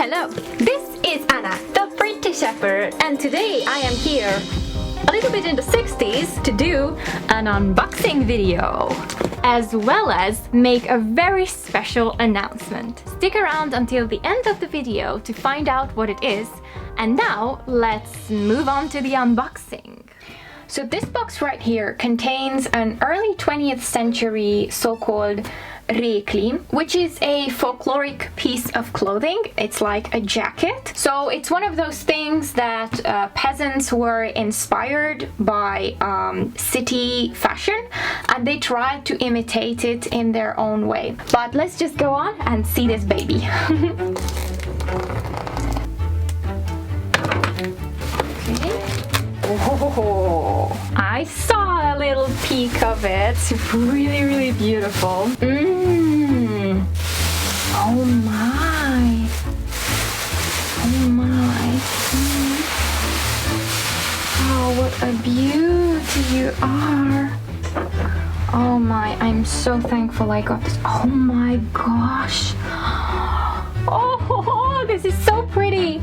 Hello, this is Anna, the PrettyShepherd, and today I am here a little bit in the 60s to do an unboxing video, as well as make a very special announcement. Stick around until the end of the video to find out what it is, and now let's move on to the unboxing. So this box right here contains an early 20th century so-called Rékli, which is a folkloric piece of clothing. It's like a jacket. So it's one of those things that peasants were inspired by city fashion, and they tried to imitate it in their own way. But let's just go on and see this baby. Oh, I saw a little peek of it. Really beautiful. Oh my. Oh my. Oh, what a beauty you are. Oh my, I'm so thankful I got this. Oh my gosh. Oh, this is so pretty.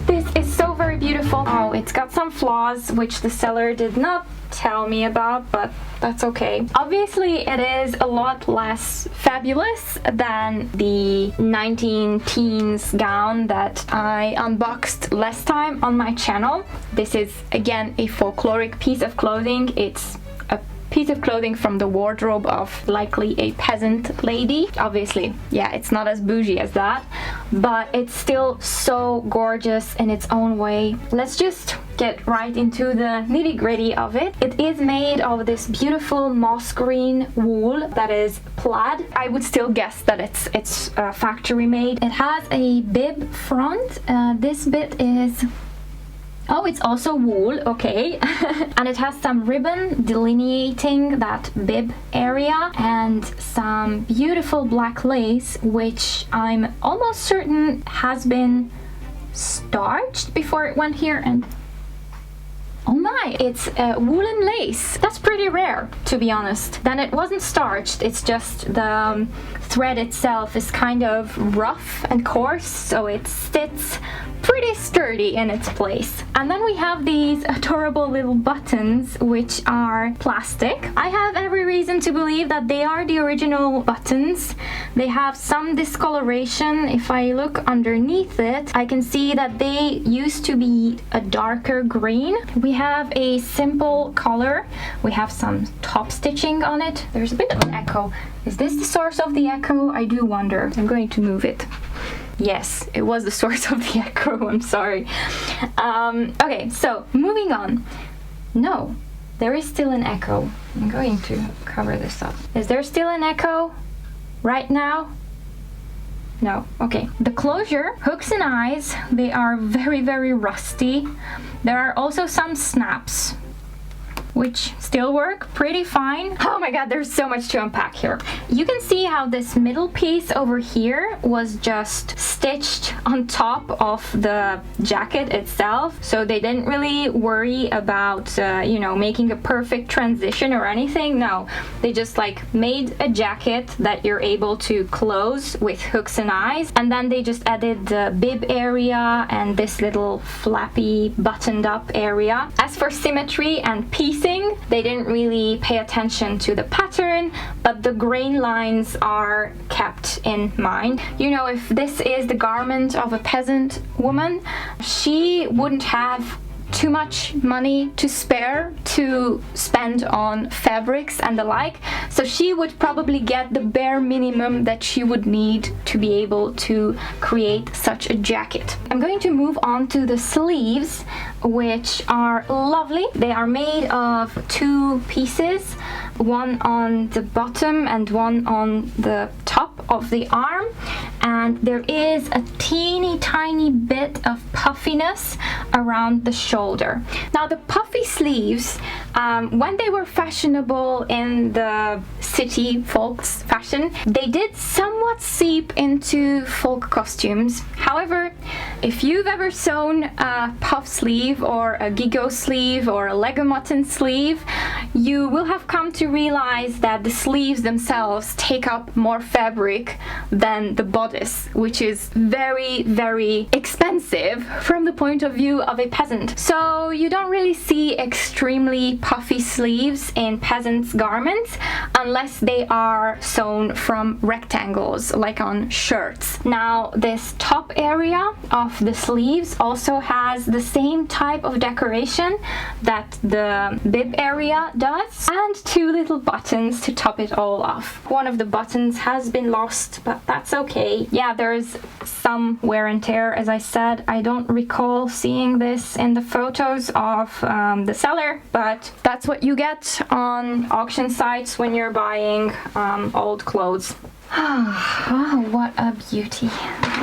This is so very beautiful. Oh, it's got some flaws which the seller did not tell me about, but that's okay. Obviously, it is a lot less fabulous than the 19-teens gown that I unboxed last time on my channel. This is, again, a folkloric piece of clothing. It's a piece of clothing from the wardrobe of likely a peasant lady. Obviously, yeah, it's not as bougie as that, but it's still so gorgeous in its own way. Let's just get right into the nitty-gritty of it. It is made of this beautiful moss green wool that is plaid. I would still guess that it's factory made. It has a bib front. This bit is... oh, it's also wool, okay. And it has some ribbon delineating that bib area and some beautiful black lace, which I'm almost certain has been starched before it went here. And oh my, it's woolen lace. That's pretty rare, to be honest. Then it wasn't starched, it's just the thread itself is kind of rough and coarse, so it sits pretty sturdy in its place. And then we have these adorable little buttons, which are plastic. I have every reason to believe that they are the original buttons. They have some discoloration. If I look underneath it, I can see that they used to be a darker green. We have a simple collar. We have some top stitching on it. There's a bit of an echo. Is this the source of the echo? I do wonder. I'm going to move it. Yes, it was the source of the echo, I'm sorry. Okay, so moving on. No, there is still an echo. I'm going to cover this up. Is there still an echo right now? No, okay. The closure, hooks and eyes, they are very rusty. There are also some snaps, which still work pretty fine. Oh my god, there's so much to unpack here. You can see how this middle piece over here was just stitched on top of the jacket itself, so they didn't really worry about you know, making a perfect transition or anything. No, they just like made a jacket that you're able to close with hooks and eyes, and then they just added the bib area and this little flappy buttoned up area. As for symmetry and piecing, they didn't really pay attention to the pattern, but the grain lines are kept in mind. You know, if this is the garment of a peasant woman, she wouldn't have too much money to spare to spend on fabrics and the like, so she would probably get the bare minimum that she would need to be able to create such a jacket. I'm going to move on to the sleeves, which are lovely. They are made of two pieces, one on the bottom and one on the top of the arm, and there is a teeny tiny bit of puffiness around the shoulder. Now the puffy sleeves, when they were fashionable in the city folks fashion, they did somewhat seep into folk costumes. However, if you've ever sewn a puff sleeve or a gigot sleeve or a Lego mutton sleeve, you will have come to realize that the sleeves themselves take up more fabric than the bodice, which is very, very expensive from the point of view of a peasant. So you don't really see extremely puffy sleeves in peasants' garments unless they are sewn from rectangles, like on shirts. Now, this top area of the sleeves also has the same type of decoration that the bib area does, and two little buttons to top it all off. One of the buttons has been lost, but that's okay. Yeah, there's some wear and tear, as I said. I don't recall seeing this in the photos of the seller, but that's what you get on auction sites when you're buying old clothes. Oh, what a beauty.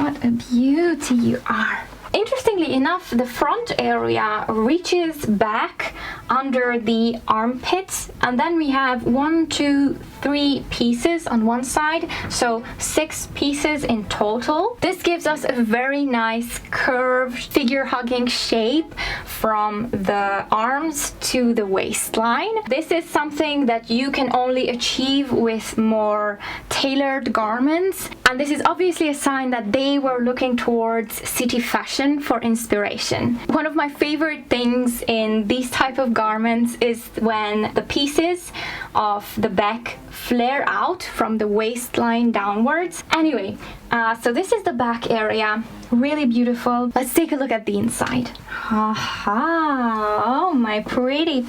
What a beauty you are. Interestingly enough, the front area reaches back under the armpits, and then we have 1, 2, 3 pieces on one side, so 6 pieces in total. This gives us a very nice curved figure-hugging shape from the arms to the waistline. This is something that you can only achieve with more tailored garments, and this is obviously a sign that they were looking towards city fashion for inspiration. One of my favorite things in these type of garments is when the pieces of the back flare out from the waistline downwards. Anyway, so this is the back area. Really beautiful. Let's take a look at the inside. Aha! Oh, my pretty.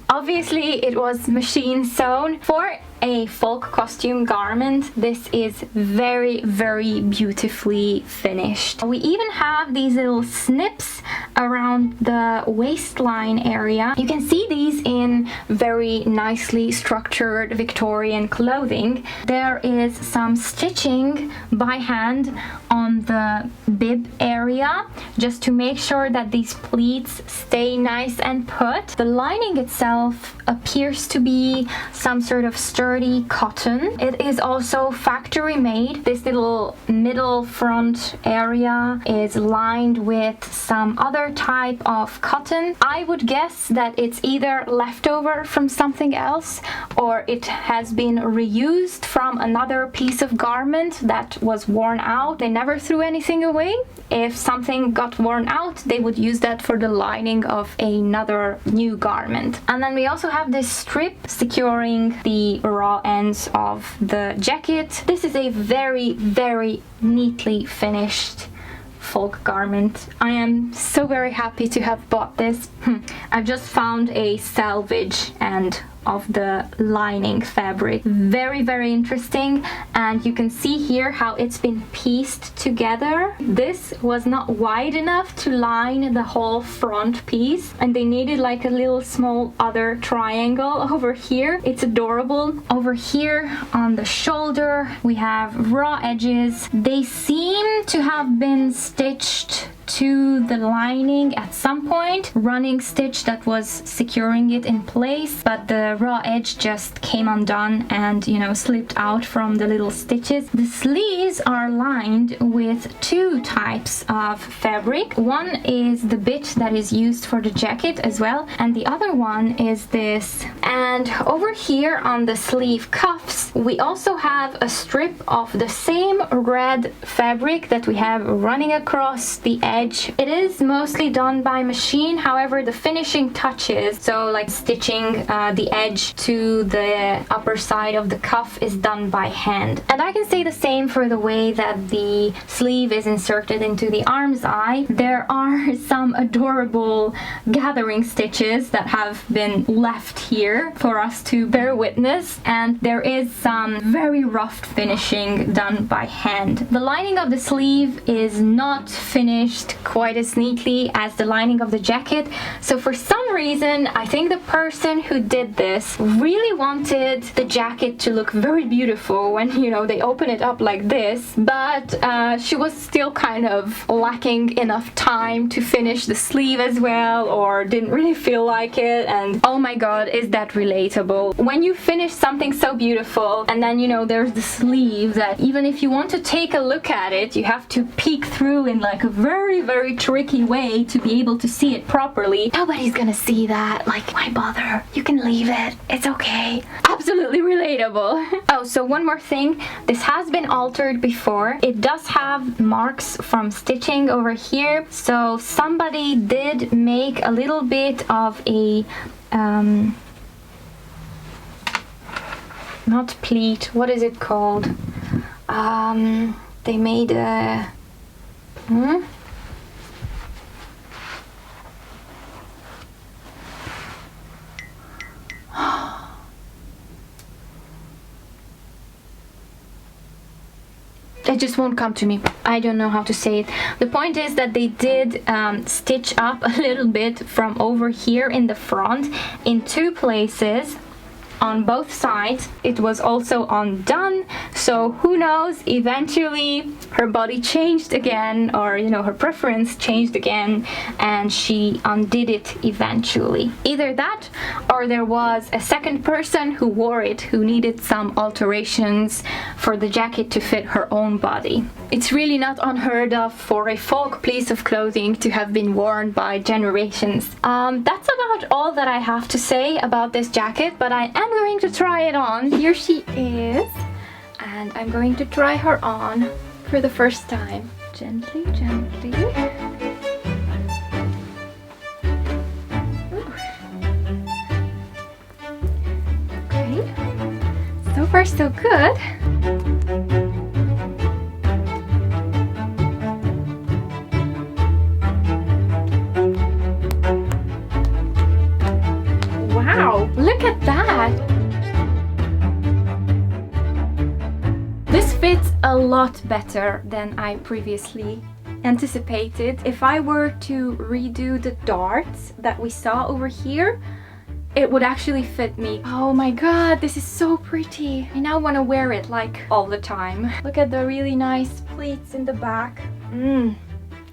Obviously, it was machine sewn. For a folk costume garment, this is very, very beautifully finished. We even have these little snips around the waistline area. You can see these in very nicely structured Victorian clothing. There is some stitching by hand on the bib area just to make sure that these pleats stay nice and put. The lining itself appears to be some sort of sturdy cotton. It is also factory made. This little middle front area is lined with some other type of cotton. I would guess that it's either leftover from something else or it has been reused from another piece of garment that was worn out. They never threw anything away. If something got worn out, they would use that for the lining of another new garment. And then we also have this strip securing the raw ends of the jacket. This is a very, very neatly finished folk garment. I am so very happy to have bought this. I've just found a salvage and of the lining fabric. Very, very interesting, and you can see here how it's been pieced together. This was not wide enough to line the whole front piece, and they needed like a little small other triangle over here. It's adorable. Over here on the shoulder we have raw edges. They seem to have been stitched to the lining at some point, running stitch that was securing it in place, but the raw edge just came undone and, you know, slipped out from the little stitches. The sleeves are lined with 2 types of fabric. One is the bit that is used for the jacket as well, and the other one is this. And over here on the sleeve cuffs we also have a strip of the same red fabric that we have running across the edge. It is mostly done by machine, however the finishing touches, so like stitching the edge to the upper side of the cuff, is done by hand. And I can say the same for the way that the sleeve is inserted into the arm's eye. There are some adorable gathering stitches that have been left here for us to bear witness, and there is some very rough finishing done by hand. The lining of the sleeve is not finished quite as neatly as the lining of the jacket, so for some reason I think the person who did this really wanted the jacket to look very beautiful when, you know, they open it up like this, but she was still kind of lacking enough time to finish the sleeve as well, or didn't really feel like it. And oh my god, is that relatable. When you finish something so beautiful and then, you know, there's the sleeve that even if you want to take a look at it, you have to peek through in like a very very tricky way to be able to see it properly. Nobody's gonna see that. Like, why bother? You can leave it. It's okay. Absolutely relatable. Oh, so one more thing. This has been altered before. It does have marks from stitching over here. So somebody did make a little bit of a not pleat, what is it called? They made a it just won't come to me. I don't know how to say it. The point is that they did stitch up a little bit from over here in the front in two places on both sides. It was also undone, so who knows, eventually her body changed again, or you know, her preference changed again and she undid it eventually. Either that, or there was a second person who wore it who needed some alterations for the jacket to fit her own body. It's really not unheard of for a folk piece of clothing to have been worn by generations. That's about all that I have to say about this jacket, but I am going to try it on. Here she is, and I'm going to try her on for the first time. Gently, gently. Ooh. Okay, so far so good. Wow, look at that! This fits a lot better than I previously anticipated. If I were to redo the darts that we saw over here, it would actually fit me. Oh my god, this is so pretty. I now want to wear it like all the time. Look at the really nice pleats in the back.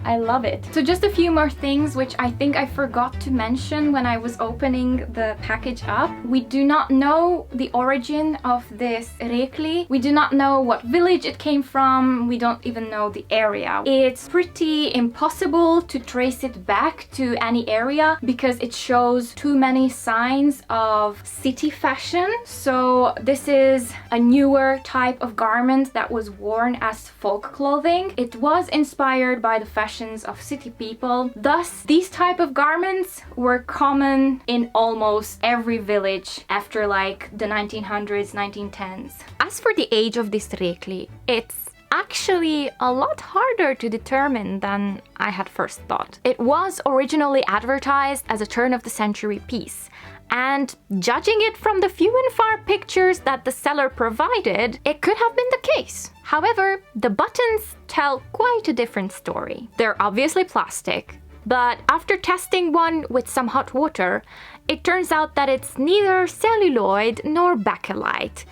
I love it. So just a few more things which I think I forgot to mention when I was opening the package up. We do not know the origin of this Rékli. We do not know what village it came from. We don't even know the area. It's pretty impossible to trace it back to any area because it shows too many signs of city fashion. So this is a newer type of garment that was worn as folk clothing. It was inspired by the fashion of city people. Thus, these type of garments were common in almost every village after like the 1900s, 1910s. As for the age of this Rékli, it's actually a lot harder to determine than I had first thought. It was originally advertised as a turn-of-the-century piece, and judging it from the few and far pictures that the seller provided, it could have been the case. However, the buttons tell quite a different story. They're obviously plastic, but after testing one with some hot water, it turns out that it's neither celluloid nor bakelite,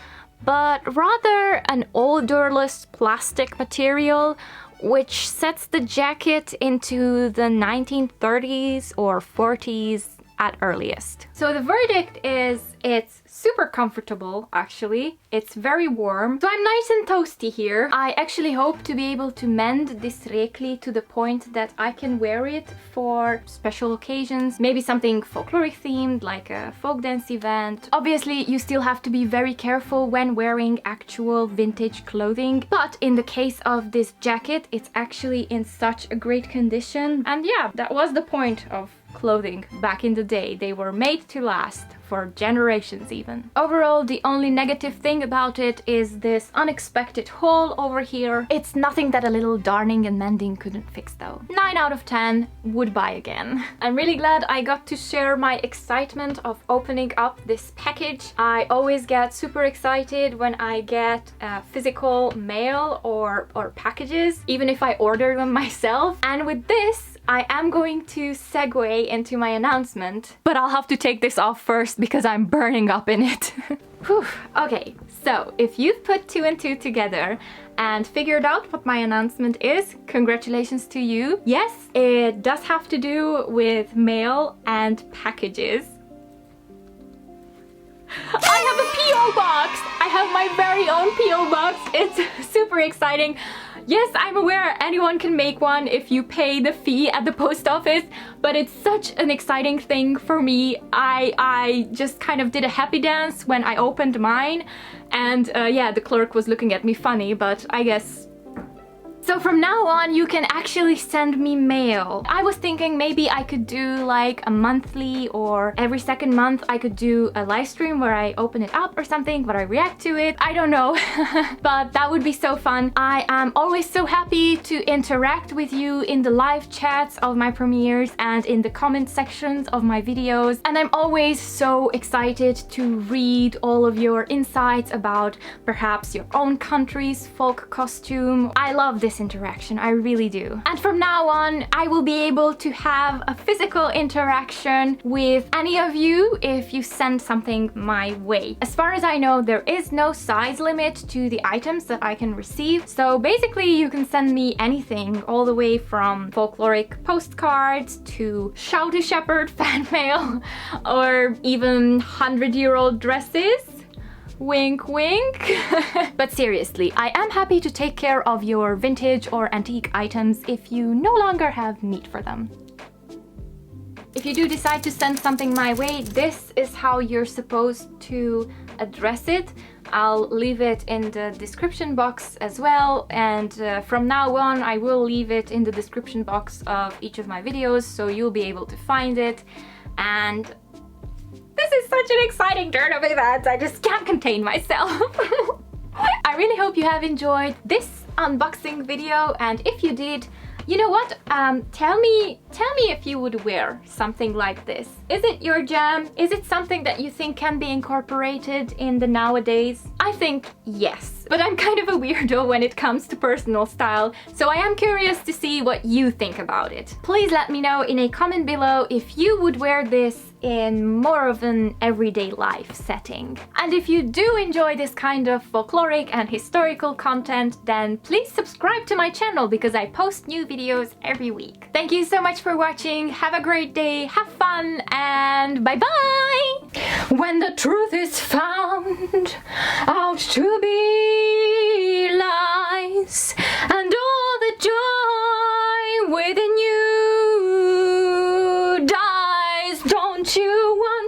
but rather an odorless plastic material which sets the jacket into the 1930s or 40s at earliest. So the verdict is it's super comfortable, actually. It's very warm. So I'm nice and toasty here. I actually hope to be able to mend this Rékli to the point that I can wear it for special occasions. Maybe something folkloric themed, like a folk dance event. Obviously, you still have to be very careful when wearing actual vintage clothing. But in the case of this jacket, it's actually in such a great condition. And yeah, that was the point of clothing back in the day. They were made to last for generations even. Overall, the only negative thing about it is this unexpected hole over here. It's nothing that a little darning and mending couldn't fix though. 9 out of 10 would buy again. I'm really glad I got to share my excitement of opening up this package. I always get super excited when I get physical mail or packages, even if I order them myself. And with this, I am going to segue into my announcement, but I'll have to take this off first because I'm burning up in it. Whew. Okay, so if you've put 2 and 2 together and figured out what my announcement is, congratulations to you. Yes, it does have to do with mail and packages. I have a P.O. box! I have my very own P.O. box. It's super exciting. Yes, I'm aware anyone can make one if you pay the fee at the post office, but it's such an exciting thing for me. I just kind of did a happy dance when I opened mine, and yeah, the clerk was looking at me funny, but I guess... So from now on, you can actually send me mail. I was thinking maybe I could do like a monthly, or every second month I could do a live stream where I open it up or something, but I react to it. I don't know, but that would be so fun. I am always so happy to interact with you in the live chats of my premieres and in the comment sections of my videos. And I'm always so excited to read all of your insights about perhaps your own country's folk costume. I love this interaction, I really do. And from now on, I will be able to have a physical interaction with any of you if you send something my way. As far as I know, there is no size limit to the items that I can receive. So basically, you can send me anything, all the way from folkloric postcards to PrettyShepherd fan mail, or even 100-year-old dresses. Wink, wink. But seriously, I am happy to take care of your vintage or antique items if you no longer have need for them. If you do decide to send something my way, this is how you're supposed to address it. I'll leave it in the description box as well, and from now on I will leave it in the description box of each of my videos, so you'll be able to find it. And this is such an exciting turn of events, I just can't contain myself. I really hope you have enjoyed this unboxing video, and if you did, you know what? Tell me if you would wear something like this. Is it your jam? Is it something that you think can be incorporated in the nowadays? I think yes, but I'm kind of a weirdo when it comes to personal style, so I am curious to see what you think about it. Please let me know in a comment below if you would wear this in more of an everyday life setting. And if you do enjoy this kind of folkloric and historical content, then please subscribe to my channel because I post new videos every week. Thank you so much for watching, have a great day, have fun, and bye bye! When the truth is found out to be lies, and all the joy within you dies, don't you want